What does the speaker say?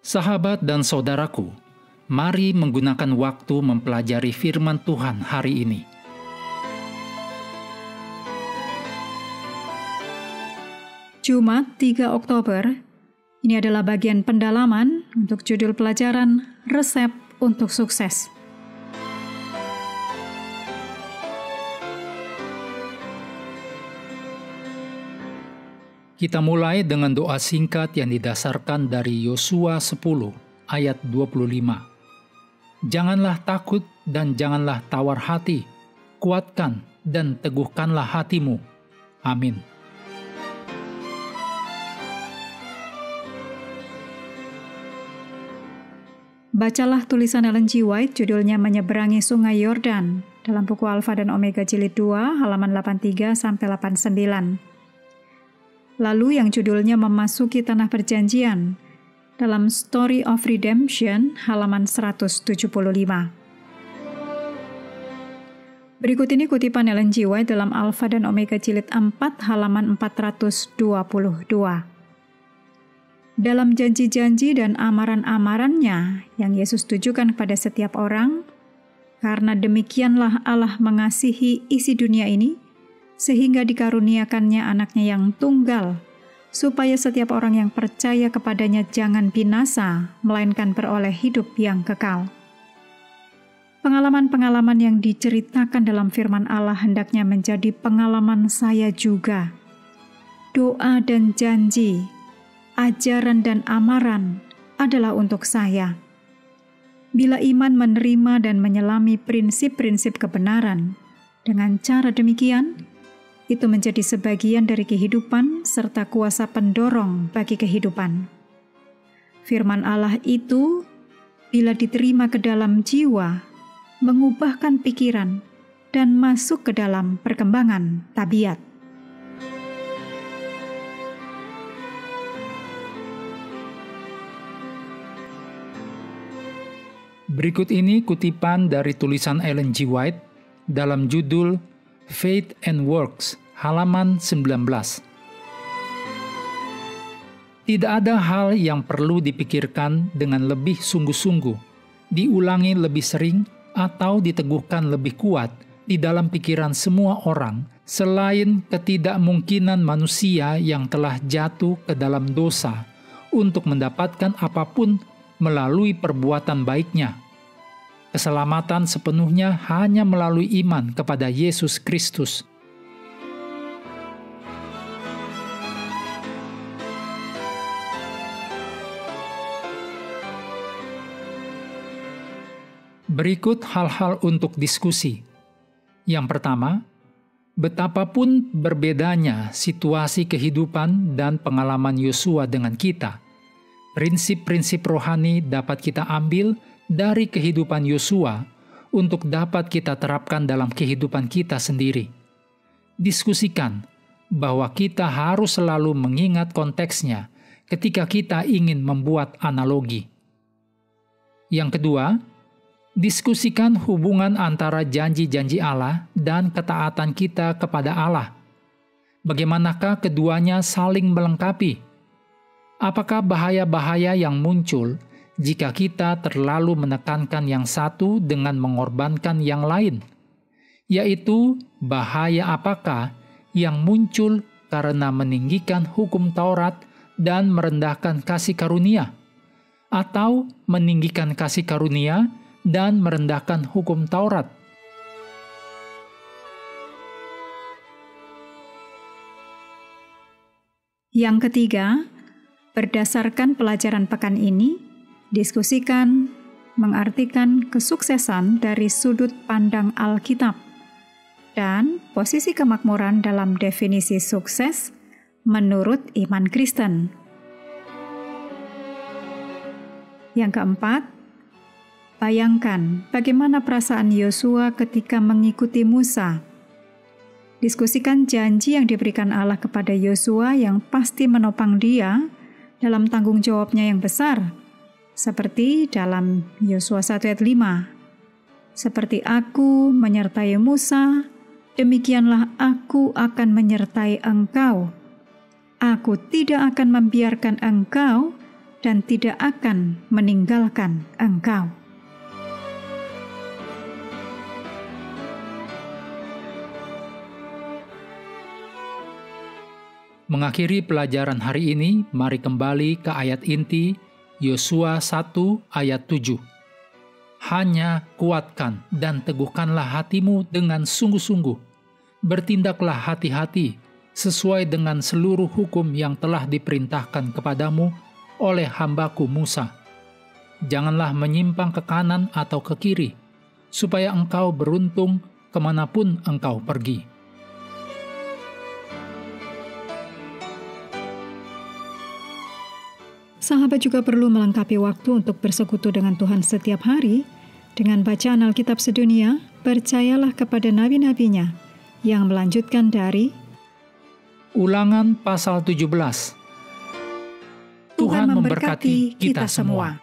Sahabat dan saudaraku, mari menggunakan waktu mempelajari firman Tuhan hari ini. Jumat 3 Oktober, ini adalah bagian pendalaman untuk judul pelajaran Resep untuk Sukses. Kita mulai dengan doa singkat yang didasarkan dari Yosua 10 ayat 25. Janganlah takut dan janganlah tawar hati, kuatkan dan teguhkanlah hatimu. Amin. Bacalah tulisan Ellen G. White, judulnya Menyeberangi Sungai Yordan, dalam buku Alfa dan Omega Jilid 2, halaman 83-89. Lalu yang judulnya Memasuki Tanah Perjanjian, dalam Story of Redemption, halaman 175. Berikut ini kutipan Ellen G. White dalam Alfa dan Omega Jilid 4, halaman 422. Dalam janji-janji dan amaran-amarannya yang Yesus tujukan kepada setiap orang, karena demikianlah Allah mengasihi isi dunia ini, sehingga dikaruniakannya anaknya yang tunggal, supaya setiap orang yang percaya kepadanya jangan binasa, melainkan beroleh hidup yang kekal. Pengalaman-pengalaman yang diceritakan dalam firman Allah hendaknya menjadi pengalaman saya juga. Doa dan janji, ajaran dan amaran adalah untuk saya. Bila iman menerima dan menyelami prinsip-prinsip kebenaran, dengan cara demikian, itu menjadi sebagian dari kehidupan serta kuasa pendorong bagi kehidupan. Firman Allah itu, bila diterima ke dalam jiwa, mengubahkan pikiran dan masuk ke dalam perkembangan tabiat. Berikut ini kutipan dari tulisan Ellen G. White dalam judul Faith and Works, halaman 19. Tidak ada hal yang perlu dipikirkan dengan lebih sungguh-sungguh, diulangi lebih sering, atau diteguhkan lebih kuat di dalam pikiran semua orang, selain ketidakmungkinan manusia yang telah jatuh ke dalam dosa untuk mendapatkan apapun melalui perbuatan baiknya. Keselamatan sepenuhnya hanya melalui iman kepada Yesus Kristus. Berikut hal-hal untuk diskusi. Yang pertama, betapapun berbedanya situasi kehidupan dan pengalaman Yosua dengan kita, prinsip-prinsip rohani dapat kita ambil dari kehidupan Yosua untuk dapat kita terapkan dalam kehidupan kita sendiri. Diskusikan bahwa kita harus selalu mengingat konteksnya ketika kita ingin membuat analogi. Yang kedua, diskusikan hubungan antara janji-janji Allah dan ketaatan kita kepada Allah. Bagaimanakah keduanya saling melengkapi? Apakah bahaya-bahaya yang muncul jika kita terlalu menekankan yang satu dengan mengorbankan yang lain? Yaitu, bahaya apakah yang muncul karena meninggikan hukum Taurat dan merendahkan kasih karunia? Atau meninggikan kasih karunia dan merendahkan hukum Taurat? Yang ketiga, berdasarkan pelajaran pekan ini, diskusikan, mengartikan kesuksesan dari sudut pandang Alkitab dan posisi kemakmuran dalam definisi sukses menurut iman Kristen. Yang keempat, bayangkan bagaimana perasaan Yosua ketika mengikuti Musa. Diskusikan janji yang diberikan Allah kepada Yosua yang pasti menopang dia dalam tanggung jawabnya yang besar, seperti dalam Yosua 1 ayat 5. Seperti aku menyertai Musa, demikianlah aku akan menyertai engkau. Aku tidak akan membiarkan engkau dan tidak akan meninggalkan engkau. Mengakhiri pelajaran hari ini, mari kembali ke ayat inti Yosua 1 ayat 7. Hanya kuatkan dan teguhkanlah hatimu dengan sungguh-sungguh. Bertindaklah hati-hati sesuai dengan seluruh hukum yang telah diperintahkan kepadamu oleh hambaku Musa. Janganlah menyimpang ke kanan atau ke kiri, supaya engkau beruntung kemanapun engkau pergi. Sahabat juga perlu melengkapi waktu untuk bersekutu dengan Tuhan setiap hari dengan bacaan Alkitab sedunia. Percayalah kepada nabi-nabinya yang melanjutkan dari Ulangan pasal 17. Tuhan memberkati kita semua.